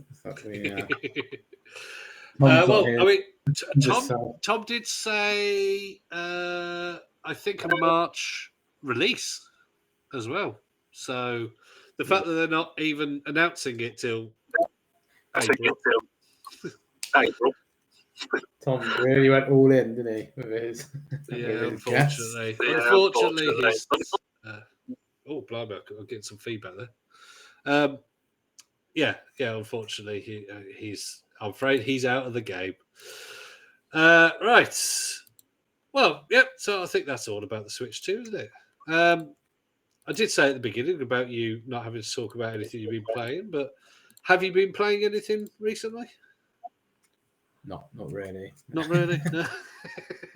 S2: Tom did say, I think, a March release as well. So the fact that they're not even announcing it till April.
S1: Tom really went all in, didn't he? With his,
S2: unfortunately. He's. Oh, blimey! I'm getting some feedback there. Unfortunately, he's. I'm afraid he's out of the game. Right. Well, yep. So I think that's all about the Switch 2, isn't it? I did say at the beginning about you not having to talk about anything you've been playing, but have you been playing anything recently?
S1: Not really.
S2: Not really. No.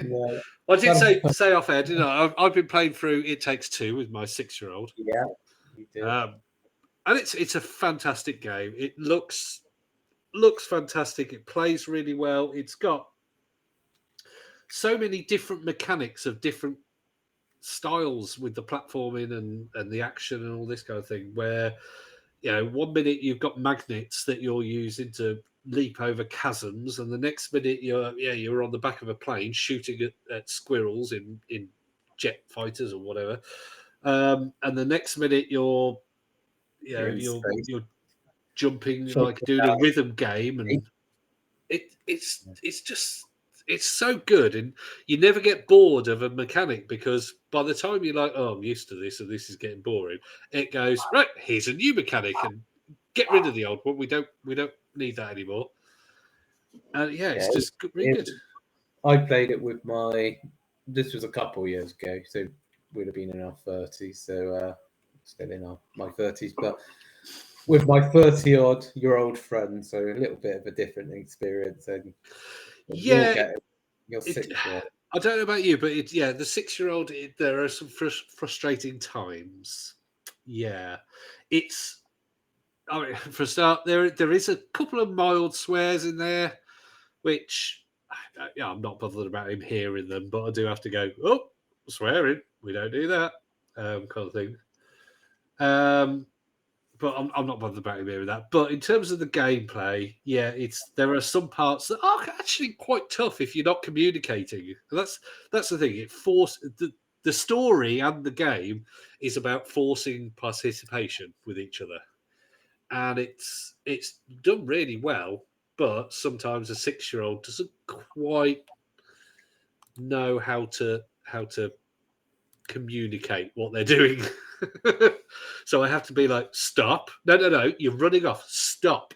S1: No.
S2: I did say off air, didn't I? I've been playing through It Takes Two with my 6-year-old.
S1: Yeah, you did.
S2: And it's a fantastic game. It looks fantastic. It plays really well. It's got so many different mechanics of different styles with the platforming and the action and all this kind of thing, where 1 minute you've got magnets that you're using to leap over chasms, and the next minute you're on the back of a plane shooting at squirrels in jet fighters or whatever, and the next minute you're jumping, like doing a rhythm game, and It's so good, and you never get bored of a mechanic because by the time you're like, oh, I'm used to this and this is getting boring, it goes right. Here's a new mechanic, and get rid of the old one. We don't need that anymore. And it's just really good.
S1: I played it with this was a couple years ago, so we'd have been in our 30s, so still in my 30s, but with my 30-odd-year-old friend, so a little bit of a different experience. And you'll get it. You're 6-year-old.
S2: I don't know about you, but the 6-year-old, there are some frustrating times. Yeah, I mean, for a start, there is a couple of mild swears in there, which I'm not bothered about him hearing them, but I do have to go, oh, swearing, we don't do that, kind of thing. But I'm not bothered about him hearing that. But in terms of the gameplay, there are some parts that are actually quite tough if you're not communicating. That's the thing. It the story and the game is about forcing participation with each other, and it's done really well. But sometimes a 6-year-old doesn't quite know how to communicate what they're doing. So I have to be like, stop. No, you're running off. Stop.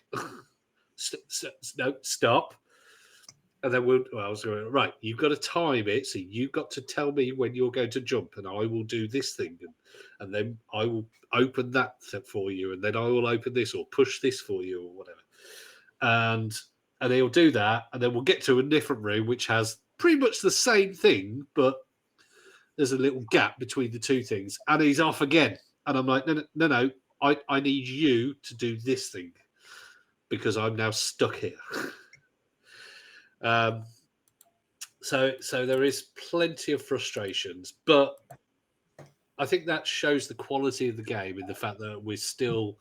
S2: No, stop. And then I was going, right, you've got to time it. So you've got to tell me when you're going to jump, and I will do this thing. And then I will open that for you. And then I will open this or push this for you or whatever. And he'll do that. And then we'll get to a different room, which has pretty much the same thing, but there's a little gap between the two things. And he's off again. And I'm like, no, I need you to do this thing because I'm now stuck here. So there is plenty of frustrations, but I think that shows the quality of the game in the fact that we're still,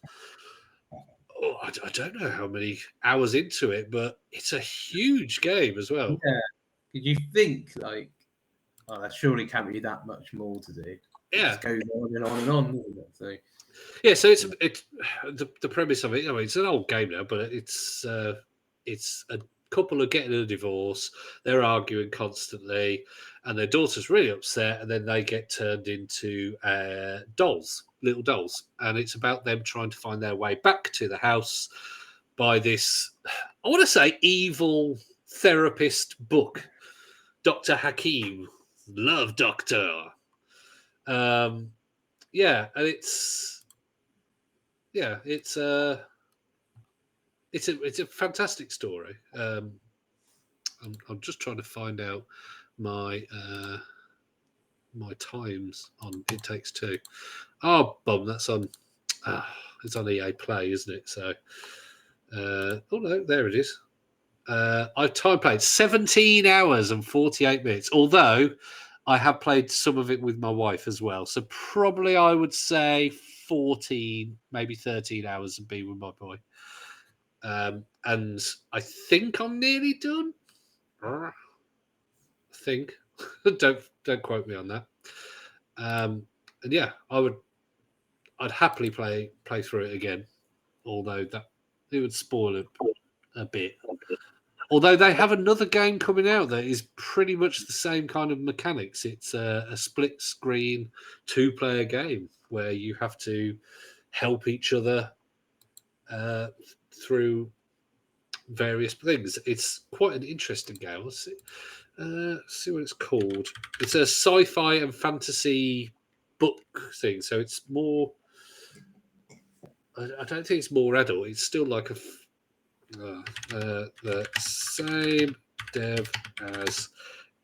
S2: I don't know how many hours into it, but it's a huge game as well.
S1: Yeah. You think like, oh, there surely can't be that much more to do. It just goes on and on and on, doesn't it? So
S2: so it's the premise of it. I mean, it's an old game now, but it's a couple are getting a divorce. They're arguing constantly, and their daughter's really upset. And then they get turned into little dolls, and it's about them trying to find their way back to the house by this, I want to say, evil therapist book, Dr. Hakim, Love Doctor. And it's a fantastic story. I'm just trying to find out my times on It Takes Two. Oh, bum, that's on. It's on EA Play, isn't it? So, oh no, there it is. I've time played 17 hours and 48 minutes. Although I have played some of it with my wife as well, so probably I would say 14, maybe 13 hours of being with my boy. And I think I'm nearly done. I think. don't quote me on that. And yeah, I'd happily play through it again, although that it would spoil it a bit. Although they have another game coming out that is pretty much the same kind of mechanics. It's a split screen 2-player game where you have to help each other through various things. It's quite an interesting game. Let's see what it's called. It's a sci-fi and fantasy book thing, so it's more. I don't think it's more adult. It's still like the same dev as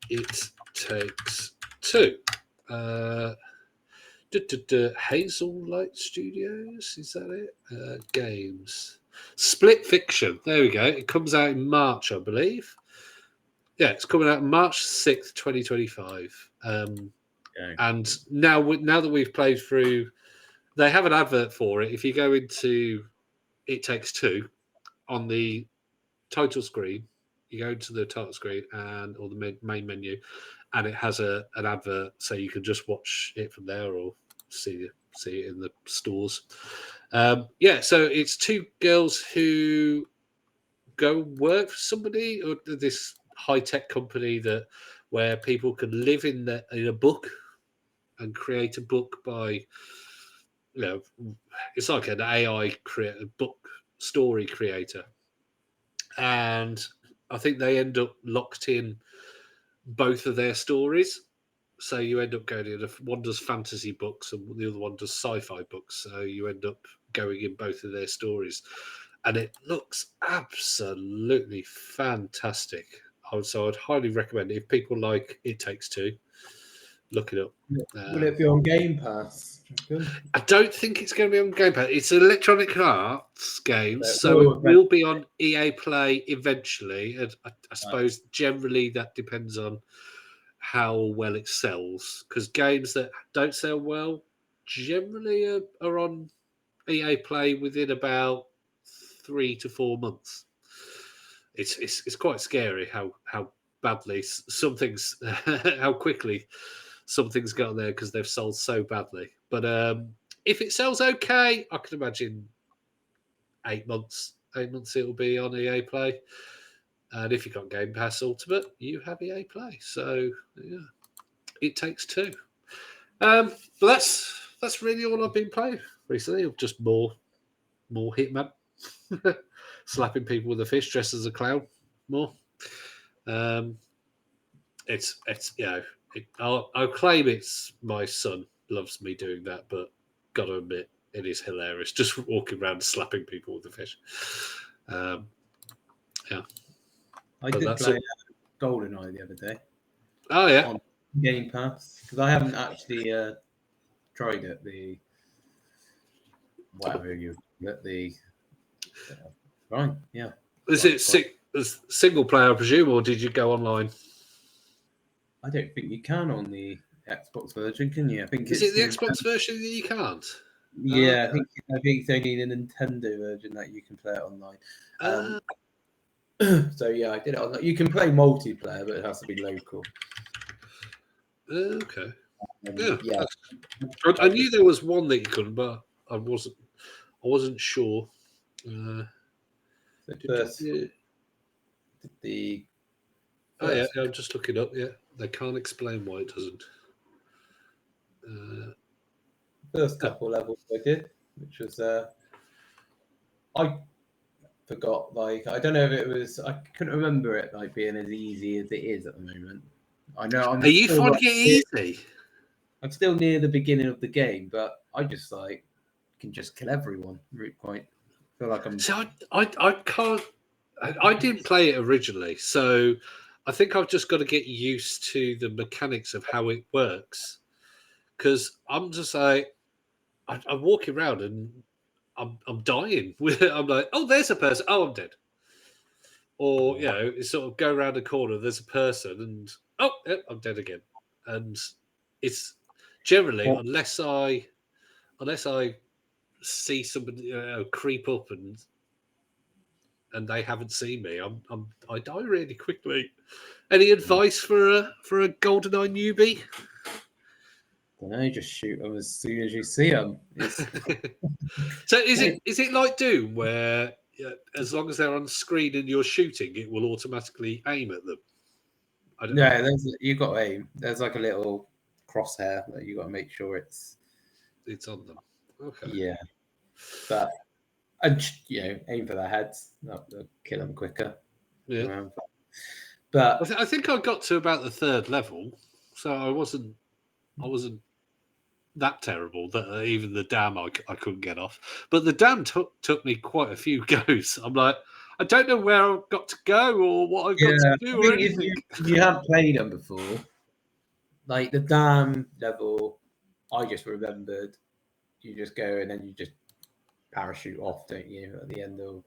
S2: It Takes Two. Hazel Light Studios, is that it? Games. Split Fiction. There we go. It comes out in March, I believe. Yeah, it's coming out March 6th, 2025. And now that we've played through, they have an advert for it. If you go into It Takes Two on the title screen, you go to the title screen or the main menu, and it has an advert, so you can just watch it from there or see it in the stores. So it's two girls who go work for somebody or this high-tech company where people can live in a book and create a book by, it's like an AI book story creator. And I think they end up locked in both of their stories. So you end up going in, one does fantasy books and the other one does sci-fi books. So you end up going in both of their stories. And it looks absolutely fantastic. So I'd highly recommend it. If people like It Takes Two, look it up.
S1: Will it be on Game Pass?
S2: I don't think it's going to be on Game Pass. It's an Electronic Arts game, so it will be on EA Play eventually. And I suppose generally that depends on how well it sells, because games that don't sell well generally are on EA Play within about 3 to 4 months. It's quite scary how badly some things, how quickly some things got there because they've sold so badly. But if it sells okay, I can imagine 8 months it'll be on EA Play. And if you've got Game Pass Ultimate, you have EA Play. So yeah, It Takes Two. But that's really all I've been playing recently. Just more Hitman, slapping people with a fish dressed as a clown. More. It's I'll claim it's my son loves me doing that, but gotta admit it is hilarious just walking around slapping people with a fish. Yeah.
S1: I did play Goldeneye the other day.
S2: Oh yeah,
S1: on Game Pass, because I haven't actually tried it. The whatever you get the right, yeah.
S2: Is it single player, I presume, or did you go online?
S1: I don't think you can on the Xbox version, can you? I think
S2: is it the Xbox version that you can't?
S1: Yeah, I think it's only the Nintendo version that you can play it online. So yeah, I did it online. You can play multiplayer, but it has to be local.
S2: Okay. Yeah. I knew there was one that you couldn't, but I wasn't sure. I'm just looking up. Yeah, they can't explain why it doesn't.
S1: First couple levels I did, which was I forgot. Like, I don't know if it was. I couldn't remember it like being as easy as it is at the moment. I know.
S2: Are you finding it easy?
S1: I'm still near the beginning of the game, but I just can just kill everyone. Quite feel like I'm.
S2: So I can't. I didn't play it originally, so I think I've just got to get used to the mechanics of how it works. Because I'm just like, I'm walking around and I'm dying. I'm like, oh, there's a person. Oh, I'm dead. Or it's sort of go around a corner. There's a person, and I'm dead again. And it's generally unless I see somebody creep up and they haven't seen me, I die really quickly. Any advice for a Goldeneye newbie?
S1: I don't know, just shoot them as soon as you see them.
S2: So is it like Doom, where as long as they're on screen and you're shooting, it will automatically aim at them? I don't know.
S1: You got to aim. There's like a little crosshair that you got to make sure it's
S2: on them. Okay.
S1: Yeah, but aim for their heads. That'll kill them quicker.
S2: Yeah.
S1: But
S2: I think I got to about the third level, so I wasn't that terrible that even the dam I couldn't get off. But the dam took me quite a few goes. I'm like, I don't know where I've got to go or what I've got to do or anything.
S1: If you have played them before, like the dam level, I just remembered you just go and then you just parachute off, don't you, at the end of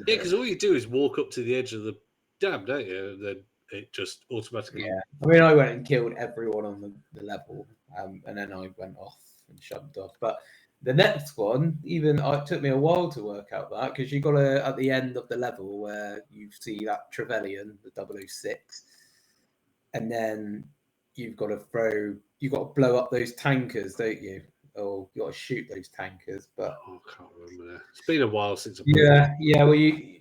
S2: because all you do is walk up to the edge of the dam, don't you? And then it just automatically.
S1: Yeah, I mean, I went and killed everyone on the level, and then I went off and shoved off. But the next one, it took me a while to work out that, because you got to at the end of the level where you see that Trevelyan, the 006, and then you've got to blow up those tankers, don't you? Or you got to shoot those tankers. But
S2: I can't remember. It's been a while since.
S1: Yeah. Well, you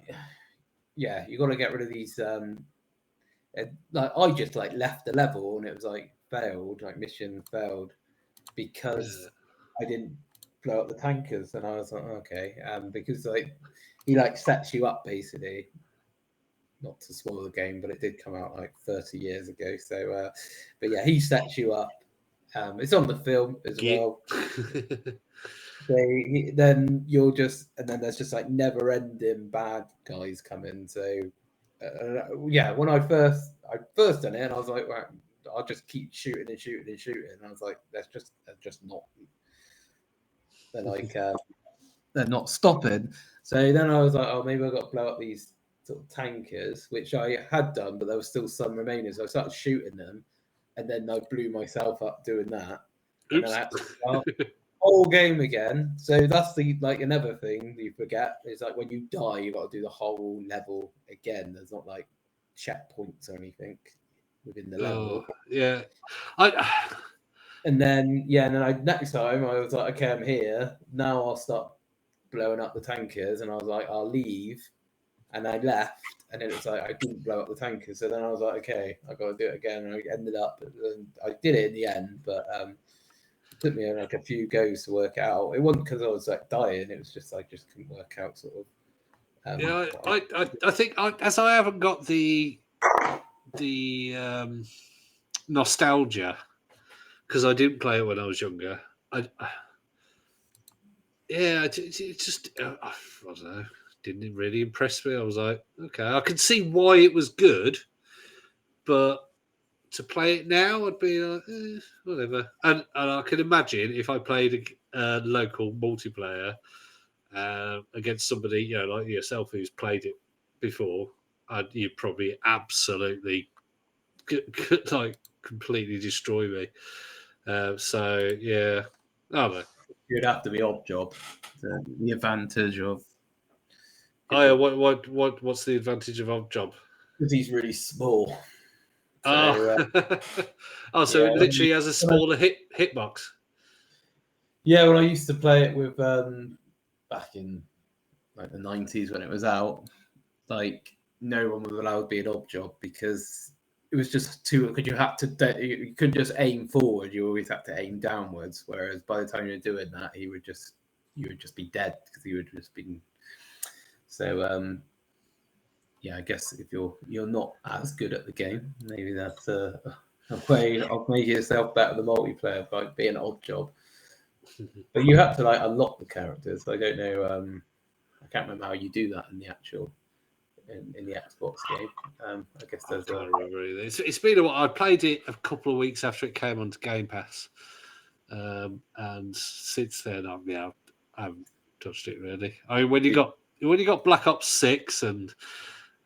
S1: yeah, you got to get rid of these. Like I just like left the level and it was like failed, like mission failed because I didn't blow up the tankers, and I was like, okay, because like he like sets you up basically. Not to spoil the game, but it did come out like 30 years ago. So, but yeah, he sets you up. It's on the film as well. Then you'll just, and then there's just like never ending bad guys coming. So yeah, when I first done it, and I was like, well, I'll just keep shooting and shooting and shooting. And I was like, they're just not. They're like they're not stopping. So then I was like, oh, maybe I got to blow up these sort of tankers, which I had done, but there was still some remaining. So I started shooting them, and then I blew myself up doing that. And then I had to start whole game again. So that's the like another thing you forget is like when you die, you got to do the whole level again. There's not like checkpoints or anything within the level.
S2: Yeah,
S1: and then next time I was like, okay, I'm here now. I'll start blowing up the tankers, and I was like, I'll leave, and I left, and then it's like I didn't blow up the tankers. So then I was like, okay, I got to do it again, and I ended up, and I did it in the end, but took me like a few goes to work out. It wasn't because I was like dying; it was just I just couldn't work out sort of.
S2: I think as I haven't got the nostalgia because I didn't play it when I was younger. It just I don't know, didn't really impress me. I was like, okay, I can see why it was good, but to play it now, I'd be like, whatever. And I can imagine if I played a local multiplayer against somebody, like yourself who's played it before, you'd probably absolutely like completely destroy me. So yeah, I don't know.
S1: You'd have to be odd job. The advantage of.
S2: What's the advantage of odd job?
S1: Because he's really small.
S2: So, so it literally has a smaller hitbox.
S1: Yeah, when I used to play it with back in like the 90s when it was out, like no one was allowed to be an odd job because it was just too. Because you couldn't just aim forward. You always had to aim downwards. Whereas by the time you're doing that, you would just be dead because he would just be. So yeah, I guess if you're not as good at the game, maybe that's a way of making yourself better than multiplayer by being an odd job. But you have to like unlock the characters. I don't know. I can't remember how you do that in the actual in the Xbox game. I guess there's
S2: I can't remember either. It's been a while. I played it a couple of weeks after it came onto Game Pass, and since then I haven't touched it really. I mean, when you got Black Ops 6 and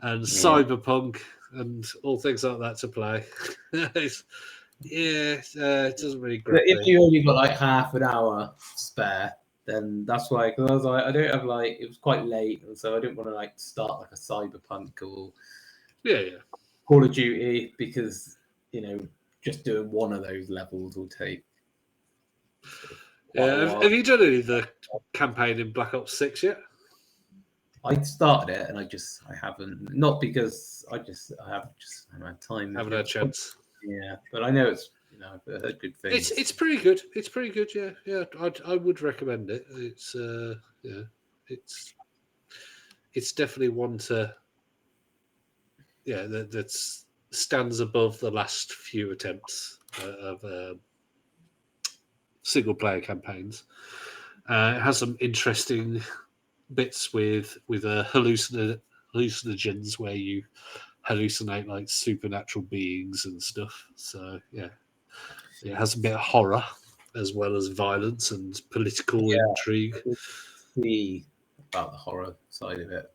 S2: Cyberpunk and all things like that to play, it doesn't really grip
S1: if you only got like half an hour spare, then that's why. Because I was like, I don't have like it was quite late, and so I didn't want to like start like a Cyberpunk or Call of Duty because just doing one of those levels will take.
S2: Have you done any of the campaign in Black Ops 6 yet?
S1: I started it and I haven't. Not because I haven't had time.
S2: Haven't had a chance.
S1: Yeah, but I know it's I've heard good things.
S2: It's pretty good. It's pretty good. Yeah. I would recommend it. It's definitely one to. Yeah, that stands above the last few attempts of single player campaigns. It has some interesting bits with hallucinogens where you hallucinate like supernatural beings and stuff. So yeah, it has a bit of horror as well as violence and political intrigue.
S1: See about the horror side of it,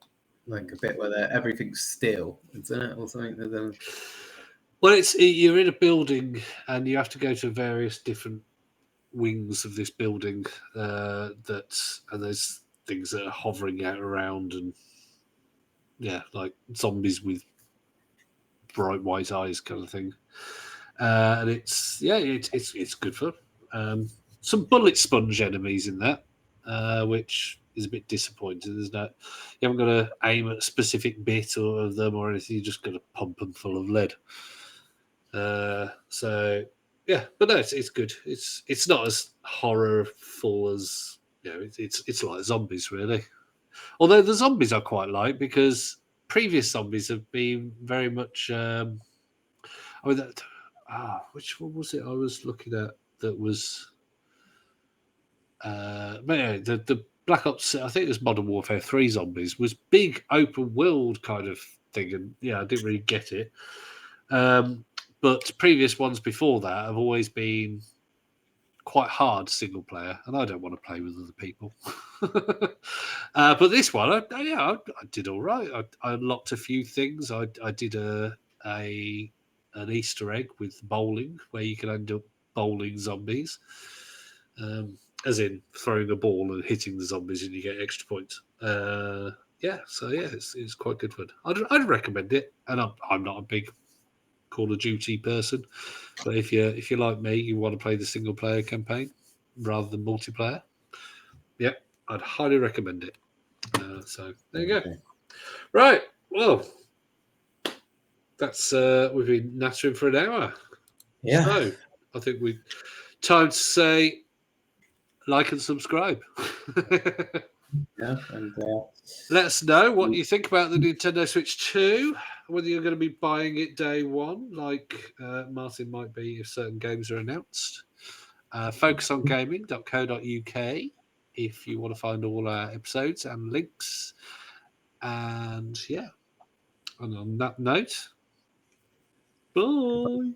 S1: like a bit where everything's still, isn't it, or something?
S2: Well, you're in a building and you have to go to various different wings of this building. And there's things that are hovering out around, and like zombies with bright white eyes, kind of thing. And it's good fun. Some bullet sponge enemies in that, which is a bit disappointing. There's no, you haven't got to aim at a specific bit or of them or anything. You just got to pump them full of lead. So yeah, but no, it's good. It's not as horrorful as it's like zombies really. Although the zombies I quite like because previous zombies have been very much. Which one was it I was looking at that was but yeah, the Black Ops, I think it was Modern Warfare 3 zombies, was big open world kind of thing, and I didn't really get it. But previous ones before that have always been quite hard single player, and I don't want to play with other people. But this one, I did all right. I unlocked a few things. I did an Easter egg with bowling, where you can end up bowling zombies, as in throwing a ball and hitting the zombies, and you get extra points. It's quite good fun. I'd recommend it, and I'm not a big Call of Duty person, but if you're like me, you want to play the single player campaign rather than multiplayer, I'd highly recommend it. So there you go. Right, well, that's we've been nattering for an hour.
S1: Yeah.
S2: So I think time to say like and subscribe.
S1: Yeah, and
S2: let us know what you think about the Nintendo Switch 2, whether you're going to be buying it day one, like Martin might be if certain games are announced. Focusongaming.co.uk if you want to find all our episodes and links. And and on that note, bye.